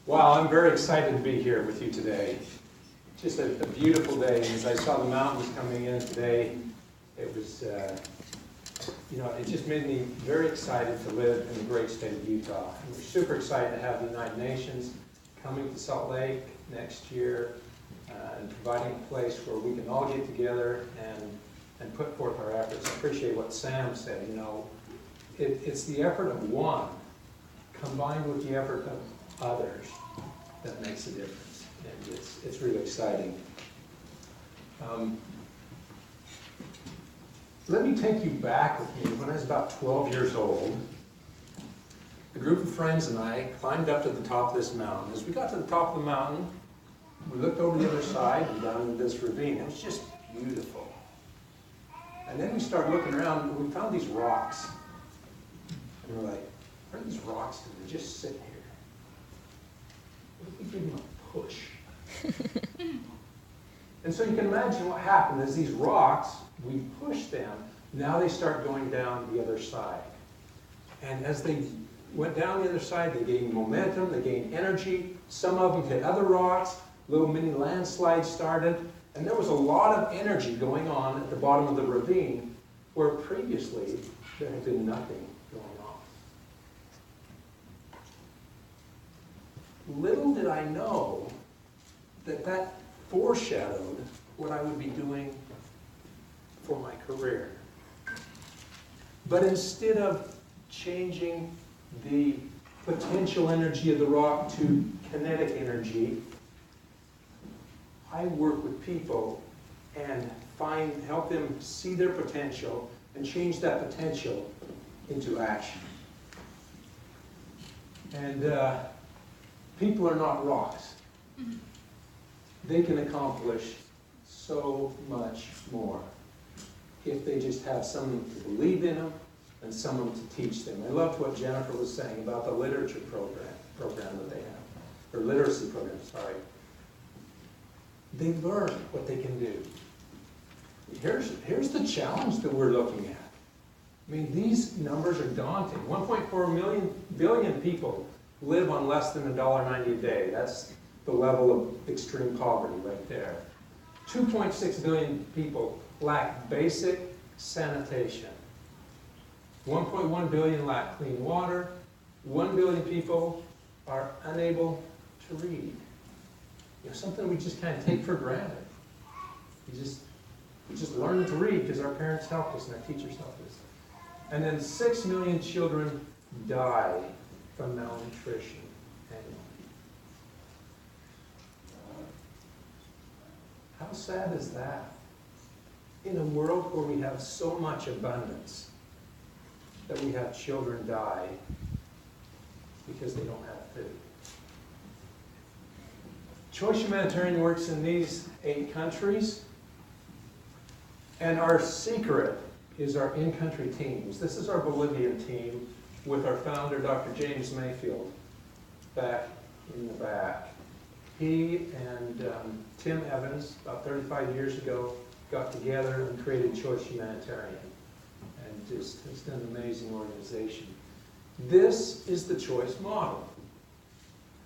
Wow, I'm very excited to be here with you today. Just a beautiful day, and as I saw the mountains coming in today, it was, it just made me very excited to live in the great state of Utah. And we're super excited to have the United Nations coming to Salt Lake next year and providing a place where we can all get together and put forth our efforts. I appreciate what Sam said, it's the effort of one combined with the effort of others that makes a difference, and it's really exciting. Let me take you back with me. When I was about 12 years old, a group of friends and I climbed up to the top of this mountain. As we got to the top of the mountain, we looked over the other side and down into this ravine. It was just beautiful. And then we started looking around, and we found these rocks. And we're like, where are these rocks? And they just sit here. What if we give them a push? And so you can imagine what happened as these rocks, we pushed them, now they start going down the other side. And as they went down the other side, they gained momentum, they gained energy. Some of them hit other rocks, little mini landslides started, and there was a lot of energy going on at the bottom of the ravine where previously there had been nothing going on. Little did I know that foreshadowed what I would be doing for my career. But instead of changing the potential energy of the rock to kinetic energy, I work with people and help them see their potential and change that potential into action. And people are not rocks. They can accomplish so much more if they just have someone to believe in them and someone to teach them. I loved what Jennifer was saying about the literature program that they have, or literacy program, sorry. They learn what they can do. Here's the challenge that we're looking at. I mean, these numbers are daunting. 1.4 billion people live on less than $1.90 a day. That's the level of extreme poverty right there. 2.6 billion people lack basic sanitation. 1.1 billion lack clean water. 1 billion people are unable to read. Something we just kind of take for granted. We just learn to read because our parents helped us and our teachers helped us. And then 6 million children die from malnutrition annually. How sad is that? In a world where we have so much abundance, that we have children die because they don't have food. Choice Humanitarian works in these 8 countries, and our secret is our in-country teams. This is our Bolivian team with our founder, Dr. James Mayfield, back in the back. He and Tim Evans, about 35 years ago, got together and created Choice Humanitarian. And it's an amazing organization. This is the Choice model.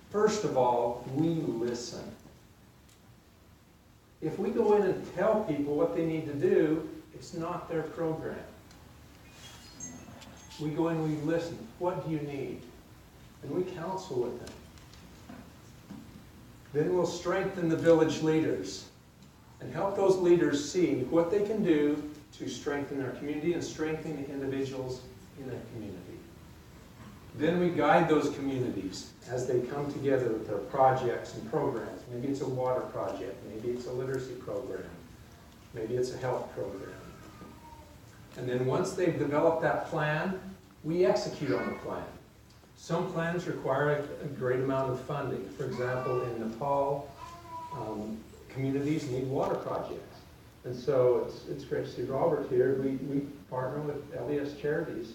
First of all, we listen. If we go in and tell people what they need to do, it's not their program. We go in and we listen. What do you need? And we counsel with them. Then we'll strengthen the village leaders and help those leaders see what they can do to strengthen their community and strengthen the individuals in their community. Then we guide those communities as they come together with their projects and programs. Maybe it's a water project, maybe it's a literacy program, maybe it's a health program. And then once they've developed that plan, we execute on the plan. Some plans require a great amount of funding. For example, in Nepal, communities need water projects. And so it's great to see Robert here. We partner with LES Charities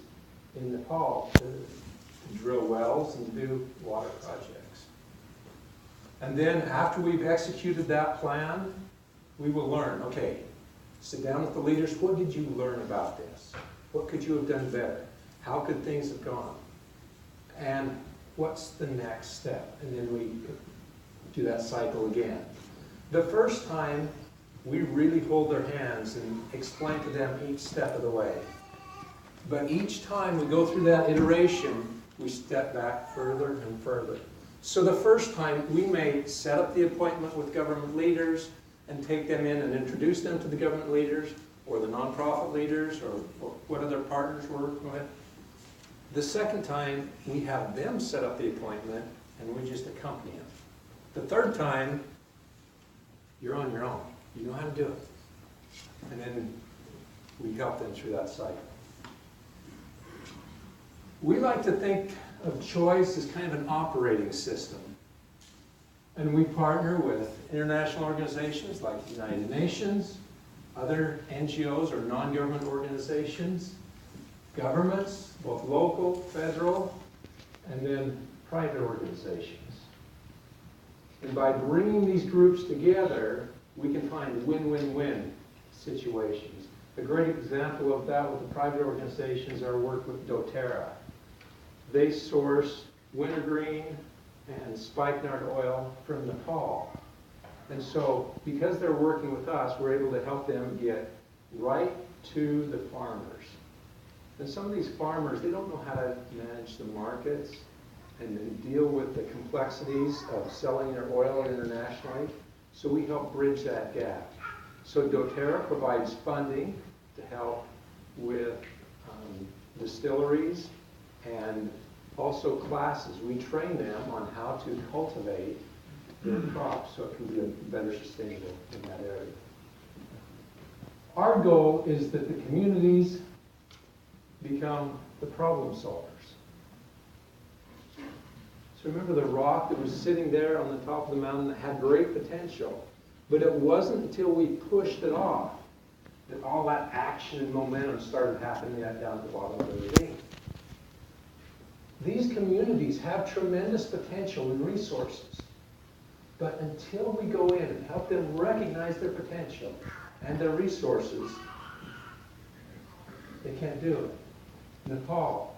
in Nepal to drill wells and do water projects. And then after we've executed that plan, we will learn, okay, sit down with the leaders, what did you learn about this? What could you have done better? How could things have gone? And what's the next step? And then we do that cycle again. The first time, we really hold their hands and explain to them each step of the way. But each time we go through that iteration, we step back further and further. So the first time, we may set up the appointment with government leaders and take them in and introduce them to the government leaders or the nonprofit leaders or what other partners we're working with. The second time, we have them set up the appointment and we just accompany them. The third time, you're on your own. You know how to do it. And then we help them through that cycle. We like to think of choice as kind of an operating system. And we partner with international organizations like the United Nations, other NGOs or non-government organizations, governments, both local, federal, and then private organizations. And by bringing these groups together, we can find win-win-win situations. A great example of that with the private organizations are work with doTERRA. They source wintergreen and spikenard oil from Nepal. And so, because they're working with us, we're able to help them get right to the farmers. And some of these farmers, they don't know how to manage the markets and then deal with the complexities of selling their oil internationally. So we help bridge that gap. So doTERRA provides funding to help with distilleries and also classes. We train them on how to cultivate their crops so it can be better sustainable in that area. Our goal is that the communities become the problem solvers. So remember the rock that was sitting there on the top of the mountain that had great potential, but it wasn't until we pushed it off that all that action and momentum started happening down at the bottom of the ravine. These communities have tremendous potential and resources, but until we go in and help them recognize their potential and their resources, they can't do it. Nepal.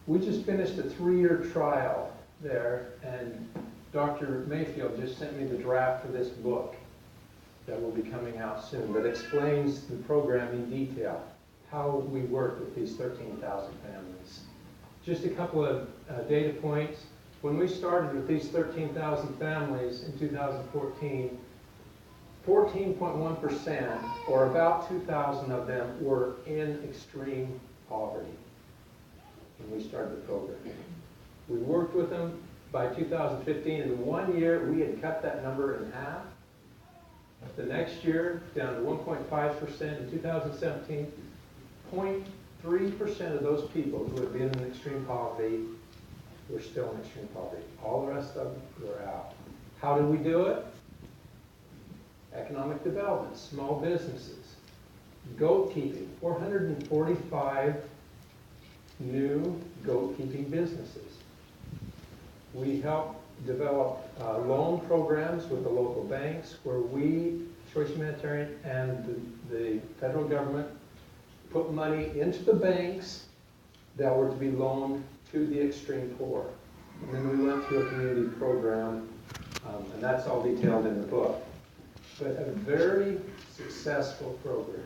We just finished a 3-year trial there, and Dr. Mayfield just sent me the draft of this book that will be coming out soon that explains the program in detail, how we work with these 13,000 families. Just a couple of data points. When we started with these 13,000 families in 2014, 14.1%, or about 2,000 of them, were in extreme poverty when we started the program. We worked with them. By 2015, in 1 year, we had cut that number in half. The next year, down to 1.5%. In 2017, 0.3% of those people who had been in extreme poverty were still in extreme poverty. All the rest of them were out. How did we do it? Economic development, small businesses, goat keeping, 445 new goat keeping businesses. We help develop loan programs with the local banks where we, Choice Humanitarian, and the federal government put money into the banks that were to be loaned to the extreme poor. And then we went through a community program, and that's all detailed in the book. But a very successful program.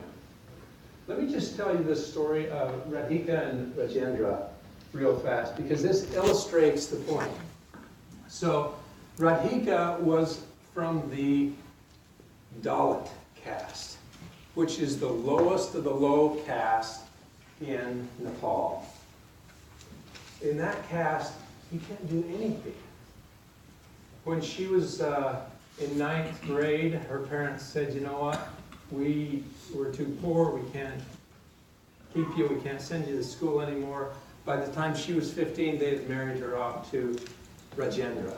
Let me just tell you this story of Radhika and Rajendra real fast, because this illustrates the point. So Radhika was from the Dalit caste, which is the lowest of the low caste in Nepal. In that caste, you can't do anything. When she was in 9th grade, her parents said, you know what, we're too poor, we can't keep you, we can't send you to school anymore. By the time she was 15, they had married her off to Rajendra.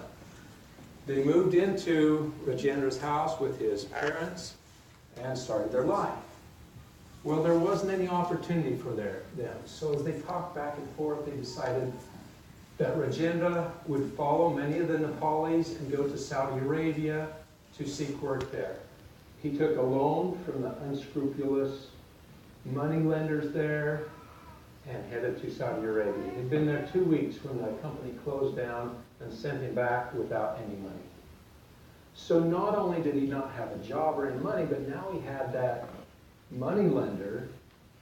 They moved into Rajendra's house with his parents and started their life. Well, there wasn't any opportunity for them. So as they talked back and forth, they decided that Rajendra would follow many of the Nepalis and go to Saudi Arabia to seek work there. He took a loan from the unscrupulous money lenders there, and headed to Saudi Arabia. He'd been there 2 weeks when the company closed down and sent him back without any money. So not only did he not have a job or any money, but now he had that money lender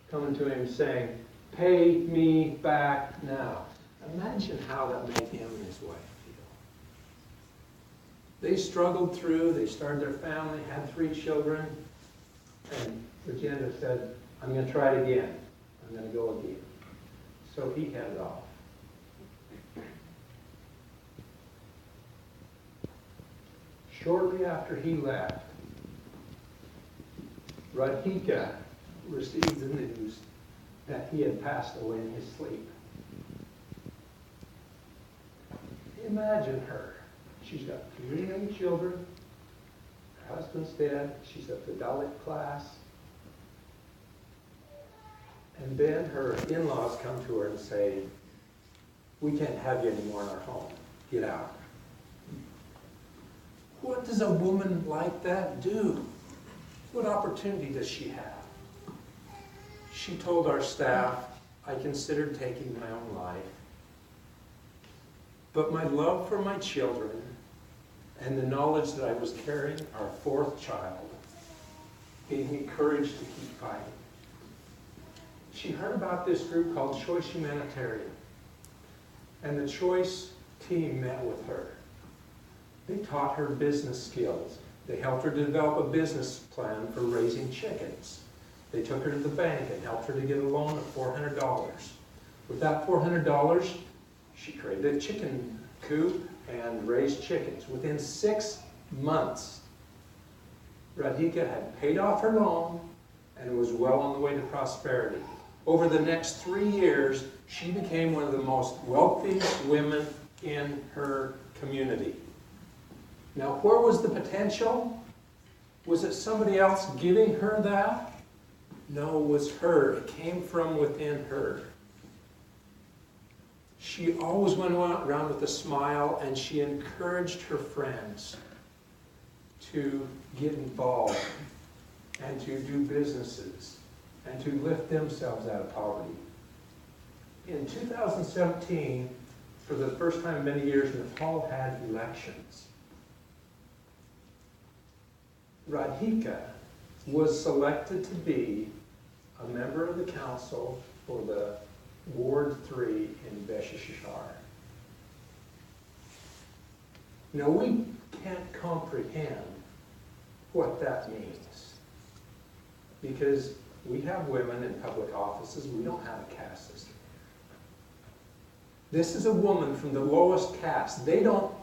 coming to him saying, "Pay me back now." Imagine how that made him and his wife feel. They struggled through, they started their family, had 3 children, and Regina said, "I'm going to try it again. I'm going to go again." So he headed off. Shortly after he left, Radhika received the news that he had passed away in his sleep. Imagine her. She's got 3 young children. Her husband's dead. She's at the Dalit class. And then her in-laws come to her and say, "We can't have you anymore in our home. Get out." What does a woman like that do? What opportunity does she have? She told our staff, "I considered taking my own life, but my love for my children and the knowledge that I was carrying our 4th child gave me courage to keep fighting." She heard about this group called Choice Humanitarian, and the Choice team met with her. They taught her business skills. They helped her develop a business plan for raising chickens. They took her to the bank and helped her to get a loan of $400. With that $400, she created a chicken coop and raised chickens. Within 6 months, Radhika had paid off her loan and was well on the way to prosperity. Over the next 3 years, she became one of the most wealthy women in her community. Now, where was the potential? Was it somebody else giving her that? No, it was her. It came from within her. She always went around with a smile, and she encouraged her friends to get involved and to do businesses and to lift themselves out of poverty. In 2017, for the first time in many years, Nepal had elections. Radhika was selected to be a member of the council for the Ward 3 in Beshishar. Now, we can't comprehend what that means, because we have women in public offices. We don't have a caste system. This is a woman from the lowest caste. They don't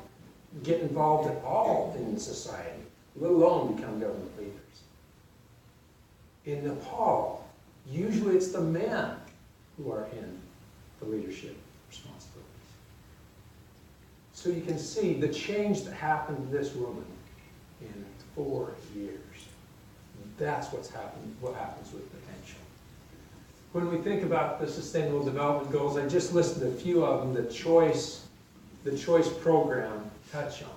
get involved at all in society, let alone become government leaders. In Nepal, usually it's the men who are in the leadership responsibilities. So you can see the change that happened to this woman in 4 years. That's what happens with potential. When we think about the Sustainable Development Goals, I just listed a few of them that the Choice program touch on.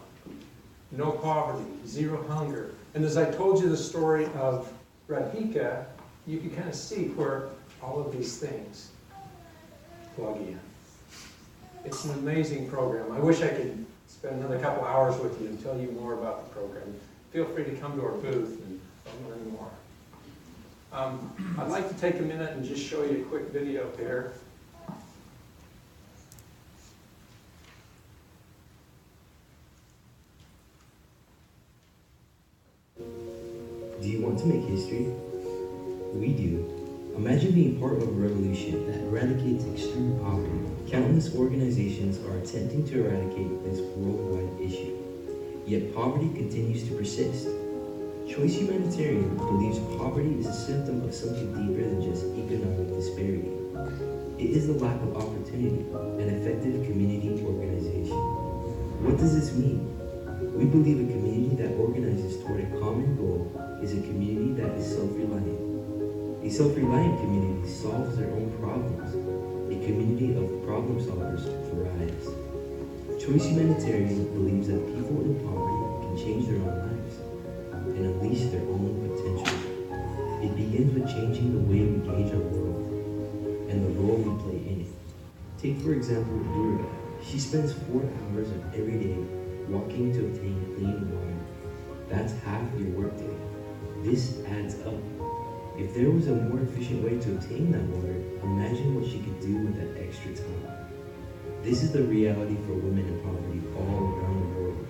No poverty, 0 hunger. And as I told you the story of Radhika, you can kind of see where all of these things plug in. It's an amazing program. I wish I could spend another couple hours with you and tell you more about the program. Feel free to come to our booth and learn more. I'd like to take a minute and just show you a quick video here. Do you want to make history? We do. Imagine being part of a revolution that eradicates extreme poverty. Countless organizations are attempting to eradicate this worldwide issue. Yet poverty continues to persist. Choice Humanitarian believes poverty is a symptom of something deeper than just economic disparity. It is the lack of opportunity and effective community organization. What does this mean? We believe a community that organizes toward a common goal is a community that is self-reliant. A self-reliant community solves their own problems. A community of problem solvers thrives. Choice Humanitarian believes that people in poverty can change their own lives and unleash their own potential. It begins with changing the way we gauge our world. and the role we play in it. Take for example Durga. She spends 4 hours of every day walking to obtain clean water. That's half your workday. This adds up. If there was a more efficient way to obtain that water, imagine what she could do with that extra time. This is the reality for women in poverty all around the world.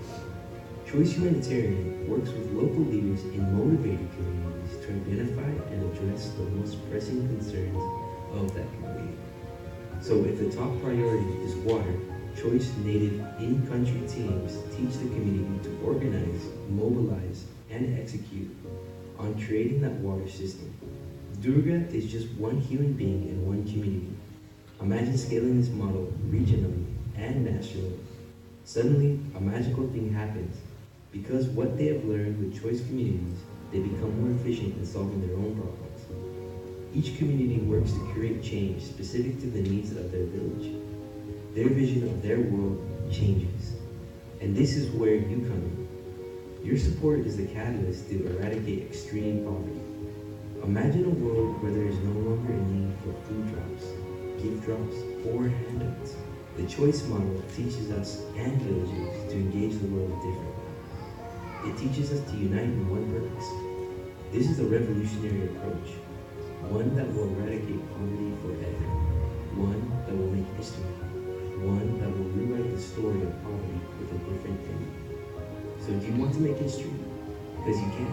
Choice Humanitarian works with local leaders in motivated communities to identify and address the most pressing concerns of that community. So if the top priority is water, Choice Native in-country teams teach the community to organize, mobilize, and execute on creating that water system. Durga is just one human being in one community. Imagine scaling this model regionally and nationally. Suddenly, a magical thing happens. Because what they have learned with choice communities, they become more efficient in solving their own problems. Each community works to create change specific to the needs of their village. Their vision of their world changes. And this is where you come in. Your support is the catalyst to eradicate extreme poverty. Imagine a world where there is no longer a need for food drops, gift drops, or handouts. The choice model teaches us and villagers to engage the world differently. It teaches us to unite in one purpose. This is a revolutionary approach, one that will eradicate poverty forever, one that will make history, one that will rewrite the story of poverty with a different ending. So do you want to make history? Because you can.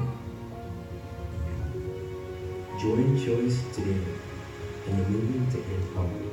Join Choice today in the movement to end poverty.